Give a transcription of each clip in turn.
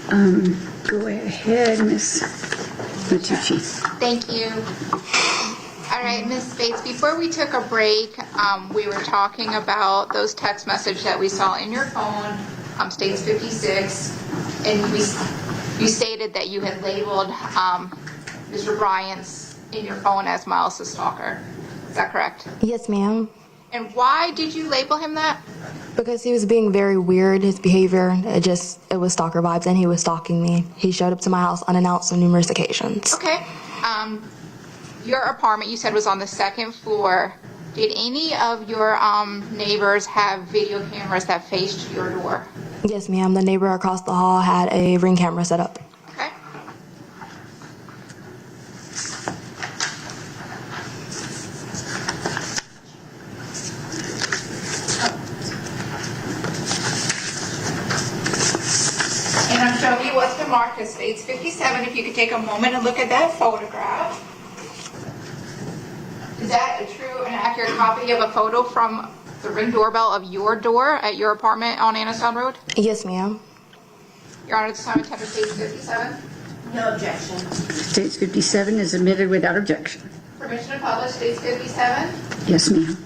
Go ahead, Ms. Matucci. Thank you. All right, Ms. Bates, before we took a break, we were talking about those text messages that we saw in your phone, states 56, and you stated that you had labeled Mr. Bryant's in your phone as Miles the stalker. Is that correct? Yes, ma'am. And why did you label him that? Because he was being very weird, his behavior, it was stalker vibes, and he was stalking me. He showed up to my house unannounced on numerous occasions. Okay. Your apartment, you said, was on the second floor. Did any of your neighbors have video cameras that faced your door? Yes, ma'am. The neighbor across the hall had a Ring camera set up. Okay. And I'm showing you what's been marked as states 57. If you could take a moment and look at that photograph. Is that a true and accurate copy of a photo from the Ring doorbell of your door at your apartment on Annistown Road? Yes, ma'am. Your Honor, this time attender states 57. No objection. States 57 is admitted without objection. Permission to publish states 57. Yes, ma'am.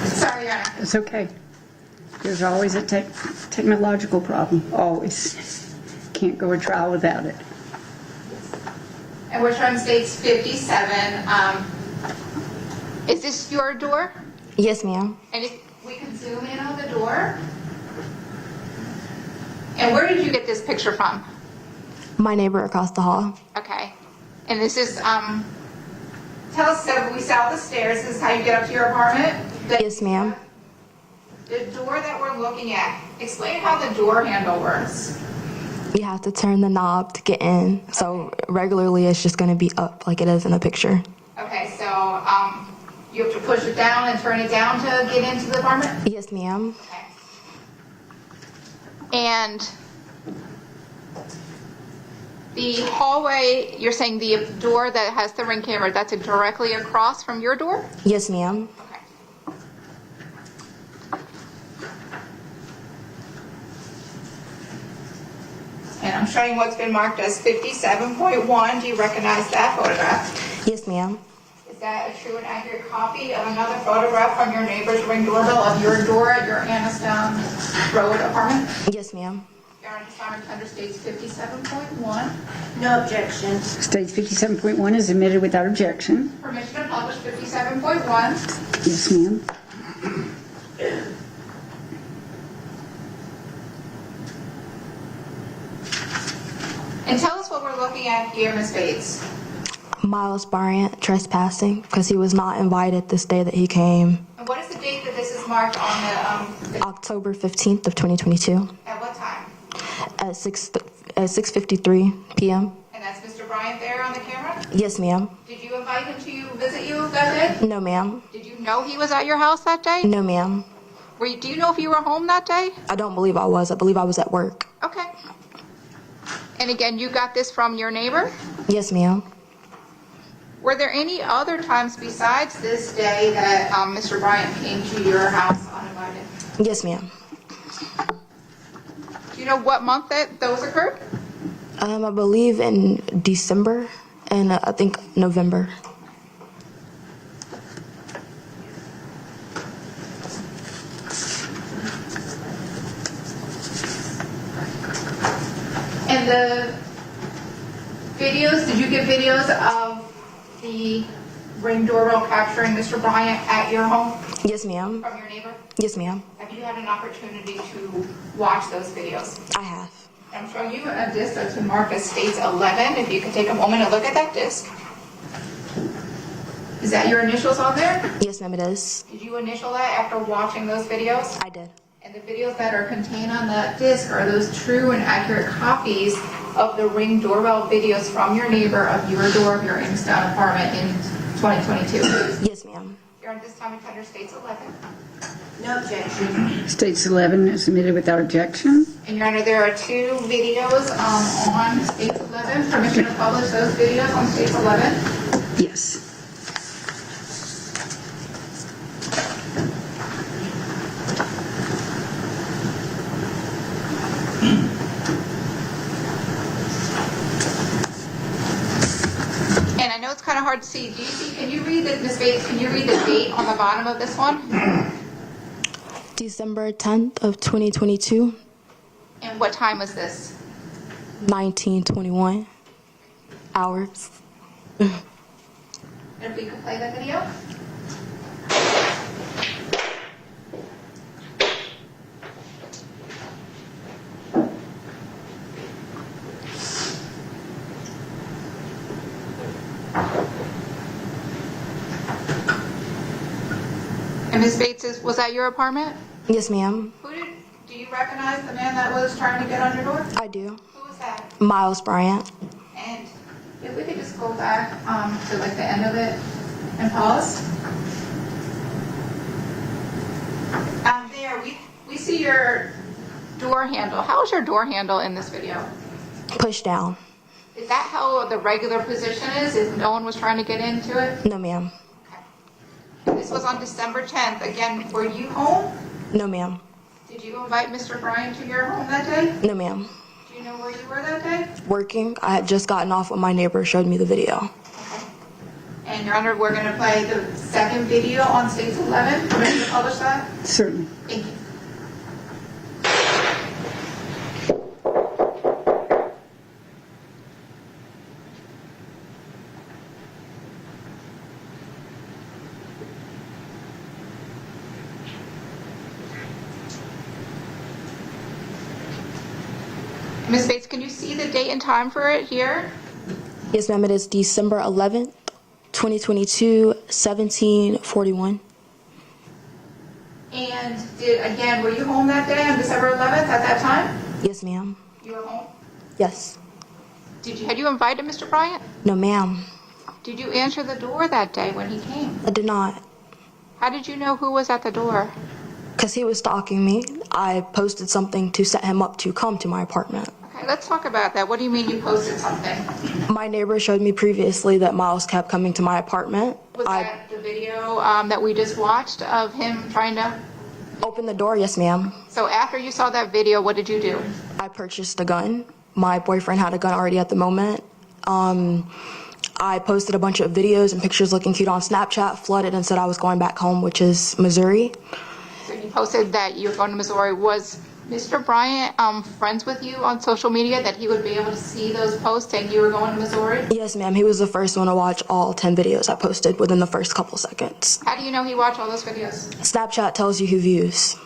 Sorry, Your Honor. It's okay. There's always a technological problem, always. Can't go a trial without it. And we're showing states 57. Is this your door? Yes, ma'am. And if we can zoom in on the door. And where did you get this picture from? My neighbor across the hall. Okay. And this is, tell us, so we saw the stairs. This is how you get up to your apartment? Yes, ma'am. The door that we're looking at, explain how the door handle works. You have to turn the knob to get in. So regularly it's just going to be up like it is in the picture. Okay, so you have to push it down and turn it down to get into the apartment? Yes, ma'am. Okay. And the hallway, you're saying the door that has the Ring camera, that's directly across from your door? Yes, ma'am. Okay. And I'm showing what's been marked as 57.1. Do you recognize that photograph? Yes, ma'am. Is that a true and accurate copy of another photograph from your neighbor's Ring doorbell of your door at your Annistown Road apartment? Yes, ma'am. Your Honor, this time attender states 57.1. No objection. States 57.1 is admitted without objection. Permission to publish 57.1. Yes, ma'am. And tell us what we're looking at here, Ms. Bates. Miles Bryant trespassing because he was not invited this day that he came. And what is the date that this is marked on the, October 15th of 2022 at what time? at 6:53 p.m. And that's Mr. Bryant there on the camera? Yes, ma'am. Did you invite him to visit you that day? No, ma'am. Did you know he was at your house that day? No, ma'am. Do you know if you were home that day? I don't believe I was. I believe I was at work. Okay. And again, you got this from your neighbor? Yes, ma'am. Were there any other times besides this day that Mr. Bryant came to your house uninvited? Yes, ma'am. Do you know what month that those occurred? I believe in December and I think November. And the videos, did you get videos of the Ring doorbell capturing Mr. Bryant at your home Yes, ma'am. from your neighbor? Yes, ma'am. Have you had an opportunity to watch those videos? I have. I'm showing you a disc that's been marked as states 11. If you could take a moment and look at that disc. Is that your initials on there? Yes, ma'am, it is. Did you initial that after watching those videos? I did. And the videos that are contained on that disc, are those true and accurate copies of the Ring doorbell videos from your neighbor of your door of your Youngstown apartment in 2022? Yes, ma'am. Your Honor, this time it's under States 11. No objection. States 11 is submitted without objection. And Your Honor, there are 2 videos on States 11. Permission to publish those videos on States 11? Yes. And I know it's kind of hard to see. Do you see, can you read the, Ms. Bates, can you read the date on the bottom of this one? December 10th of 2022, And what time was this? 1921 hours. And if we could play the video? And Ms. Bates, was that your apartment? Yes, ma'am. Do you recognize the man that was trying to get on your door? I do. Who was that? Miles Bryant. And if we could just go back to like the end of it and pause. There, we see your door handle. How is your door handle in this video? Push down. Is that how the regular position is if no one was trying to get into it? No, ma'am. Okay. This was on December 10th. Again, were you home? No, ma'am. Did you invite Mr. Bryant to your home that day? No, ma'am. Do you know where you were that day? Working. I had just gotten off when my neighbor showed me the video. Okay. And Your Honor, we're going to play the second video on States 11. Permission to publish that? Certainly. Thank you. Ms. Bates, can you see the date and time for it here? Yes, ma'am. It is December 11th, 2022, 1741. And again, were you home that day on December 11th at that time? Yes, ma'am. You were home? Yes. Had you invited Mr. Bryant? No, ma'am. Did you answer the door that day when he came? I did not. How did you know who was at the door? Because he was stalking me. I posted something to set him up to come to my apartment. Okay, let's talk about that. What do you mean you posted something? My neighbor showed me previously that Miles kept coming to my apartment. Was that the video that we just watched of him trying to... Opened the door, yes, ma'am. So after you saw that video, what did you do? I purchased a gun. My boyfriend had a gun already at the moment. I posted a bunch of videos and pictures looking cute on Snapchat, flooded and said I was going back home, which is Missouri. So you posted that you were going to Missouri. Was Mr. Bryant friends with you on social media that he would be able to see those posts saying you were going to Missouri? Yes, ma'am. He was the first one to watch all 10 videos I posted within the first couple seconds. How do you know he watched all those videos? Snapchat tells you who views.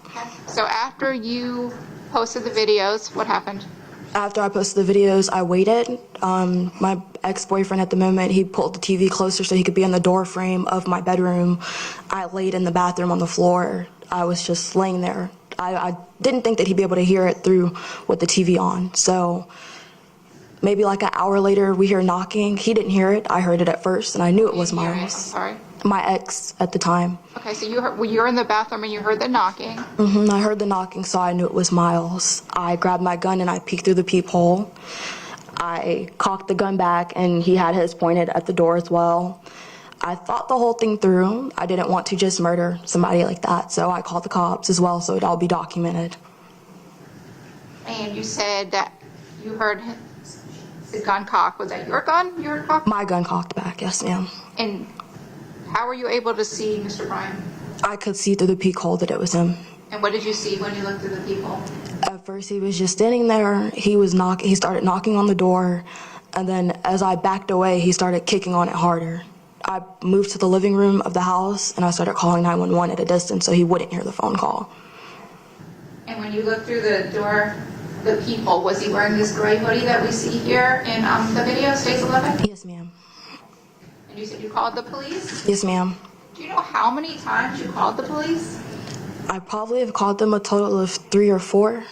Okay. So after you posted the videos, what happened? After I posted the videos, I waited. My ex-boyfriend at the moment, he pulled the TV closer so he could be in the door frame of my bedroom. I laid in the bathroom on the floor. I was just laying there. I didn't think that he'd be able to hear it through with the TV on. So maybe like an hour later, we hear knocking. He didn't hear it. I heard it at first, and I knew it was You didn't hear it. I'm Miles. sorry. My ex at the time. Okay, so you were in the bathroom and you heard the knocking. I heard the knocking, so I knew it was Miles. I grabbed my gun and I peeked through the peephole. I cocked the gun back, and he had his pointed at the door as well. I thought the whole thing through. I didn't want to just murder somebody like that, so I called the cops as well, so it'd all be documented. And you said that you heard the gun cock. Was that your gun you heard cocked? My gun cocked back, yes, ma'am. And how were you able to see Mr. Bryant? I could see through the peephole that it was him. And what did you see when you looked through the peephole? At first, he was just standing there. He started knocking on the door, and then as I backed away, he started kicking on it harder. I moved to the living room of the house, and I started calling 911 at a distance so he wouldn't hear the phone call. And when you looked through the door, the peephole, was he wearing this gray hoodie that we see here in the video, States 11? Yes, ma'am. And you said you called the police? Yes, ma'am. Do you know how many times you called the police? I probably have called them a total of 3 or 4.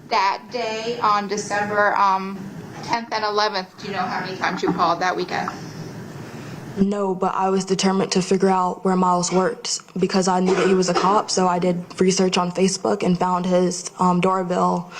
That day on December 10th and 11th, do you know how many times you called that weekend? No, but I was determined to figure out where Miles worked because I knew that he was a cop, so I did research on Facebook and found his Doraville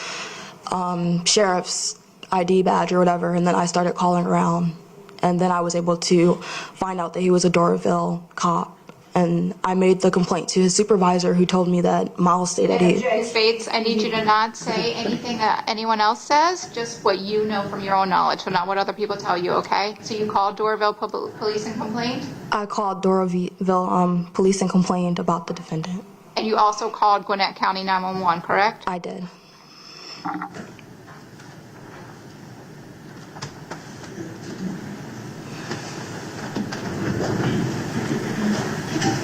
sheriff's ID badge or whatever, and then I started calling around, and then I was able to find out that he was a Doraville cop, and I made the complaint to his supervisor, who told me that Miles stated he... Ms. Bates, I need you to not say anything that anyone else says, just what you know from your own knowledge, so not what other people tell you, okay? So you called Doraville Police and complained? I called Doraville police and complained about the defendant. And you also called Gwinnett County 911, correct? I did.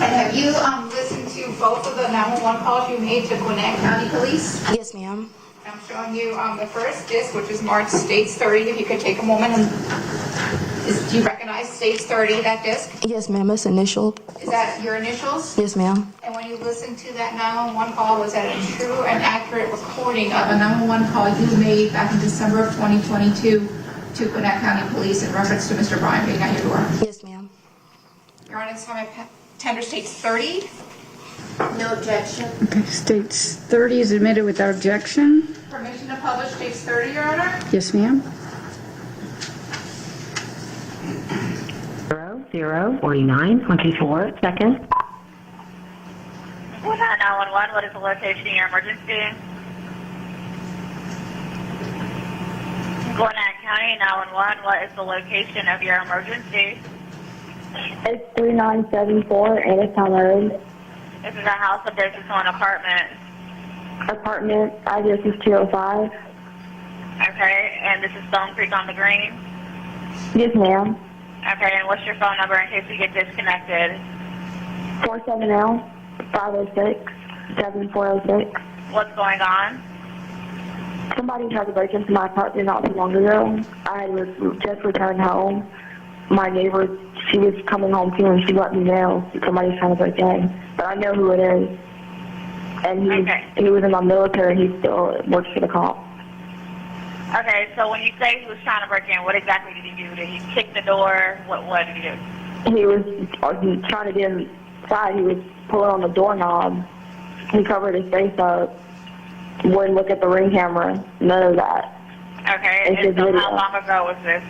And have you listened to both of the 911 calls you made to Gwinnett County Police? Yes, ma'am. I'm showing you the first disc, which is marked States 30. If you could take a moment and do you recognize States 30, that disc? Yes, ma'am. It's initialed. Is that your initials? Yes, ma'am. And when you listened to that 911 call, was that a true and accurate recording of a 911 call you made back in December of 2022 to Gwinnett County Police in reference to Mr. Bryant being at your door? Yes, ma'am. Your Honor, this time I tender States 30. No objection. Okay, states 30 is admitted without objection. Permission to publish States 30, Your Honor? Yes, ma'am. 004924 seconds. 911, what is the location of your emergency? Gwinnett County 911, what is the location of your emergency? It's 3974 Annestown Road. This is a house, a business, or an apartment. Apartment, address is 205. Okay, and this is Stone Creek on the Green. Yes, ma'am. Okay, and what's your phone number in case we get disconnected? 470-506-7406. What's going on? Somebody tried to break into my apartment not too long ago. I had just returned home. My neighbor, she was coming home too, and she let me know somebody's trying to break in. But I know who it is. And he was in my military. He still works for the cops. Okay, so when you say he was trying to break in, what exactly did he do? Did he kick the door? What did he do? He was trying to get inside. He was pulling on the doorknob. He covered his face up. Wouldn't look at the ring camera. None of that. Okay, and so how long ago was this?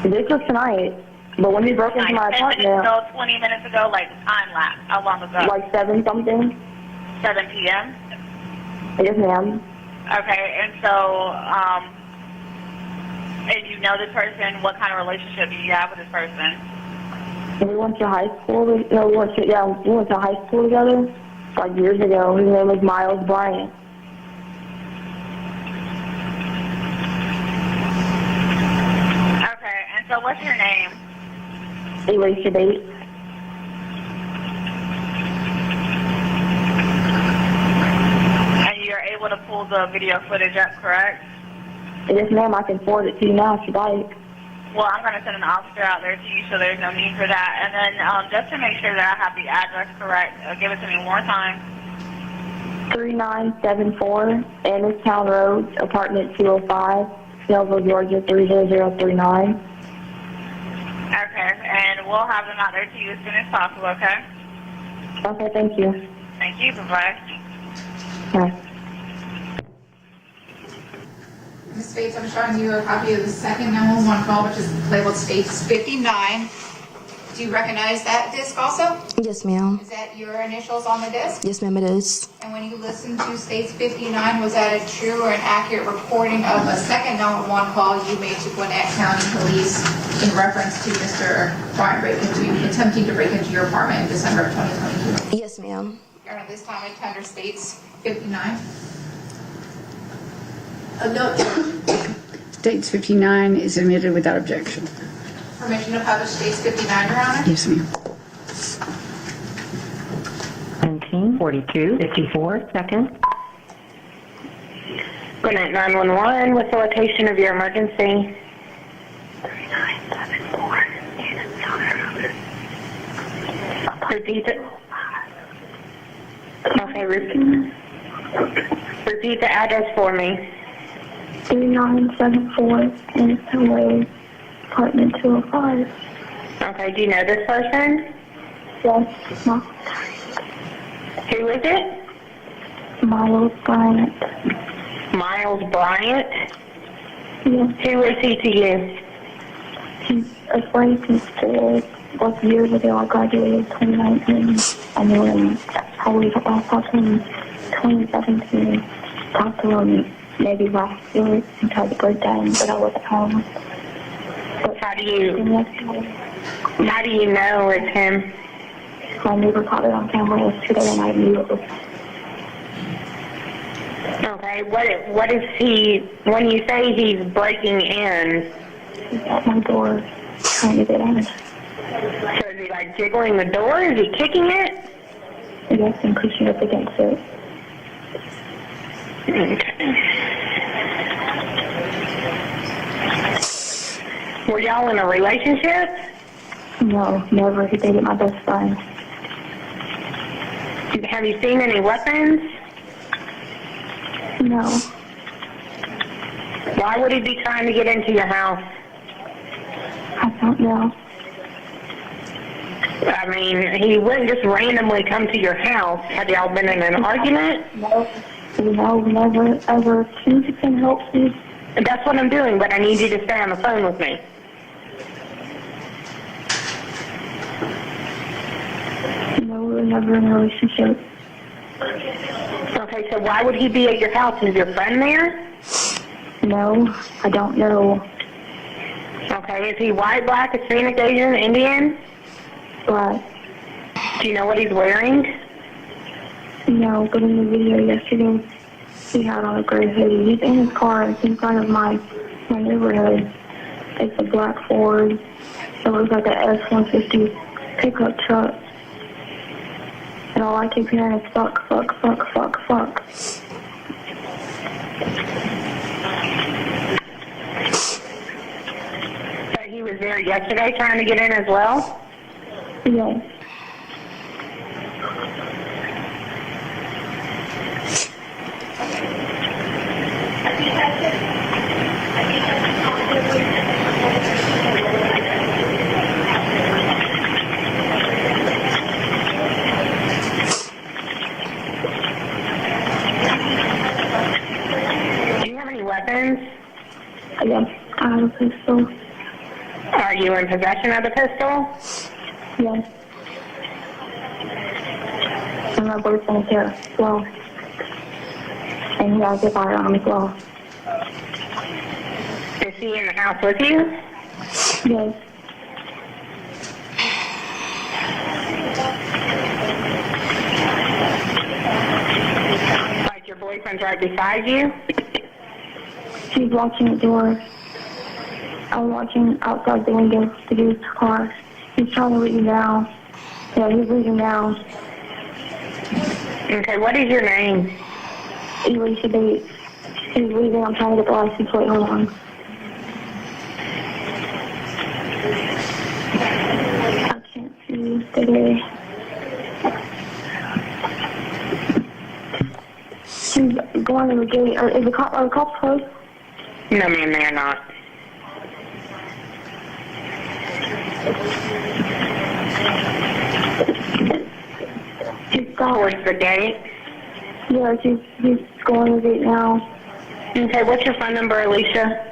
This was tonight. But when he broke into my 10 apartment... minutes ago, 20 minutes ago, like time lapse. How long ago? Like 7-something. 7 p.m.? Yes, ma'am. Okay, and so, and you know this person, what kind of relationship do you have with this person? We went to high school. We went to high school together, like years ago. His name was Miles Bryant. Okay, and so what's your name? Alicia Bates. And you're able to pull the video footage up, correct? Yes, ma'am. I can forward it to you now if you'd like. Well, I'm going to send an officer out there to you, so there's no need for that. And then just to make sure that I have the address correct, give it to me one more time. 3974 Annestown Road, apartment 205, Snellville, Georgia 30039. Okay, and we'll have them out there to you as soon as possible, okay? Okay, thank you. Thank you, bye-bye. Bye. Ms. Bates, I'm showing you a copy of the second 911 call, which is labeled States 59. Do you recognize that disc also? Yes, ma'am. Is that your initials on the disc? Yes, ma'am, it is. And when you listened to States 59, was that a true or an accurate recording of a second 911 call you made to Gwinnett County Police in reference to Mr. Bryant attempting to break into your apartment in December of 2022? Yes, ma'am. At this time, I tender States 59. No objection. States 59 is admitted without objection. Permission to publish States 59, Your Honor? Yes, ma'am. 174254 seconds. Gwinnett 911, what's the location of your emergency? 3974 Annestown Road. Repeat it. Okay, repeat the address for me. 3974 Innocent Way, apartment 205. Okay, do you know this person? Yes, Who is it? Miles Bryant. Miles Bryant? Yes, Who is he to you? he's a friend since years ago. I graduated in 2019. I knew him probably last talked to him in 2017. Talked to him maybe last year and tried to break down, but I wasn't home. But How do you know it's him? my neighbor caught it on camera yesterday, and I knew it was Okay, what is he, when you say he's breaking in, at my door trying to get in. so is he like jiggling the door? Is he kicking it? Yes, and pushing up against it. Okay. Were y'all in a relationship? No, never. He dated my best friend. Have you seen any weapons? No, Why would he be trying to get into your house? I don't know. I mean, he wouldn't just randomly come to your house. Have y'all been in an argument? No, never, ever. Can you can help me? That's what I'm doing, but I need you to stay on the phone with me. No, we were never in a relationship. Okay, so why would he be at your house? Is your friend there? No, I don't know. Okay, is he white, black, Hispanic, Asian, Indian? But, Do you know what he's wearing? no, but in the video yesterday, he had on a gray hoodie. He's in his car. It's in front of my neighborhood. It's a black Ford. It looks like a F-150 pickup truck. And all I keep hearing is fuck, fuck, fuck, fuck, fuck. So he was there yesterday trying to get in as well? Yes. Do you have any weapons? Yes, I have a pistol. Are you in possession of the pistol? Yes. And my boyfriend is here as well. And he has a firearm as well. Is he in the house with you? Yes. Like your boyfriend's right beside you? He's watching the door. I'm watching outside the window to do his car. He's trying to leave now. Yeah, he's leaving now. Okay, what is your name? Alicia Bates. He's leaving. I'm trying to get the license plate. Hold on. I can't see today. He's going to the gate. Are the cops closed? No, ma'am, they are not. He's stopped. Towards the gate? Yeah, he's going to the gate now. Okay, what's your phone number, Alicia?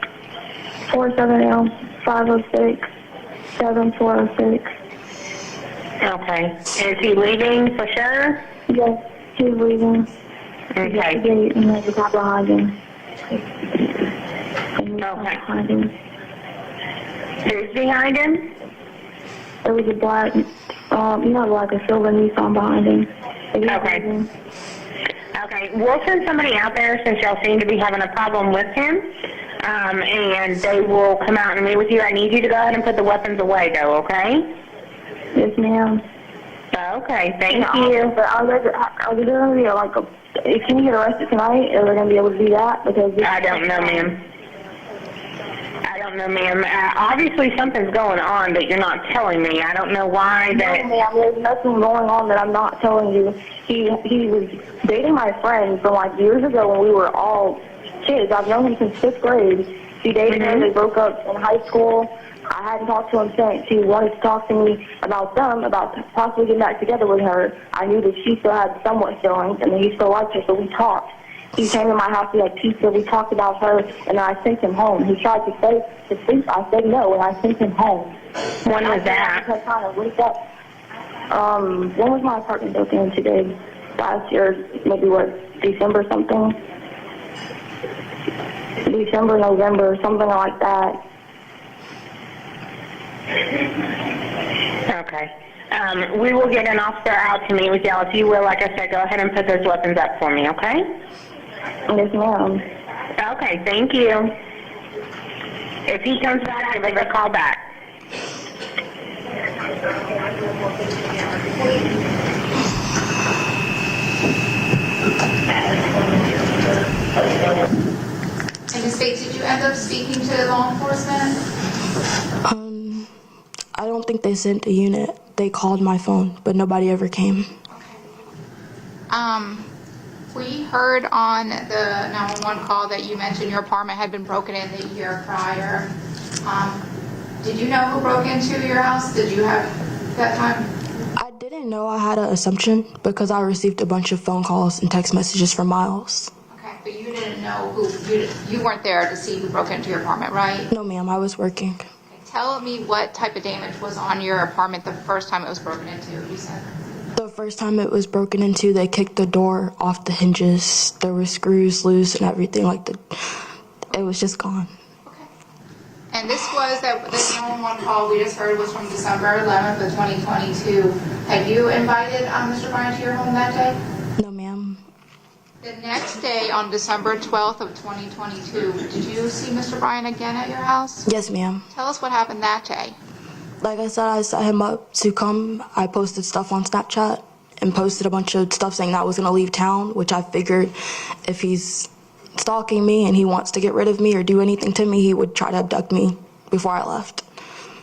470-506-7406. Okay. Is he leaving for sure? Yes, he's leaving. Okay. The gate, and there's a cop behind him. And he's Okay. behind him. Who's behind him? There was a black, like a silver Nissan behind him. And he's Okay. leaving. Okay, we'll send somebody out there since y'all seem to be having a problem with him, and they will come out and meet with you. I need you to go ahead and put the weapons away, though, okay? Yes, ma'am. Okay, thank you. But are there going to be can you get arrested tonight? Are they going to be able to do that? Because I don't know, ma'am. I don't don't know, ma'am. Obviously something's going on that you're not telling me. I don't know why that... No, ma'am, there's nothing going on that I'm not telling you. He was dating my friend from like years ago when we were all kids. I've known him since 5th grade. He dated her. They broke up in high school. I hadn't talked to him since. He wanted to talk to me about possibly getting back together with her. I knew that she still had somewhat feelings, and that he still liked her, so we talked. He came to my house, we had pizza, we talked about her, and then I sent him home. He tried to stay to sleep. I said no, and I sent him home. When was that? I kind of wake up. When was my apartment broken in today? Last year, maybe December something? December, November, something like that. Okay. We will get an officer out to meet with y'all. If you will, like I said, go ahead and put those weapons up for me, okay? Yes, ma'am. Okay, thank you. If he comes back, give us a call back. And Ms. Bates, did you end up speaking to law enforcement? I don't think they sent a unit. They called my phone, but nobody ever came. We heard on the 911 call that you mentioned your apartment had been broken in the year prior. Did you know who broke into your house? Did you have that time? I didn't know. I had an assumption because I received a bunch of phone calls and text messages from Miles. Okay, but you didn't know who, you weren't there to see who broke into your apartment, right? No, ma'am, I was working. Okay, tell me what type of damage was on your apartment the first time it was broken into, you said. The first time it was broken into, they kicked the door off the hinges. There were screws loose and everything. It was just gone. Okay. And this 911 call we just heard was from December 11th of 2022. Had you invited Mr. Bryant to your home that day? No, ma'am. The next day, on December 12th of 2022, did you see Mr. Bryant again at your house? Yes, ma'am. Tell us what happened that day. Like I said, I set him up to come. I posted stuff on Snapchat and posted a bunch of stuff saying that I was going to leave town, which I figured if he's stalking me and he wants to get rid of me or do anything to me, he would try to abduct me before I left.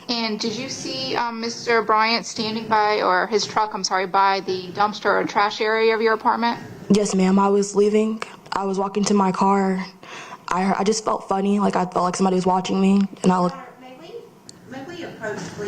And did you see Mr. Bryant standing by, or his truck, by the dumpster or trash area of your apartment? Yes, ma'am. I was leaving. I was walking to my car. I just felt funny, I felt like somebody was watching me, and I looked. May we approach, please?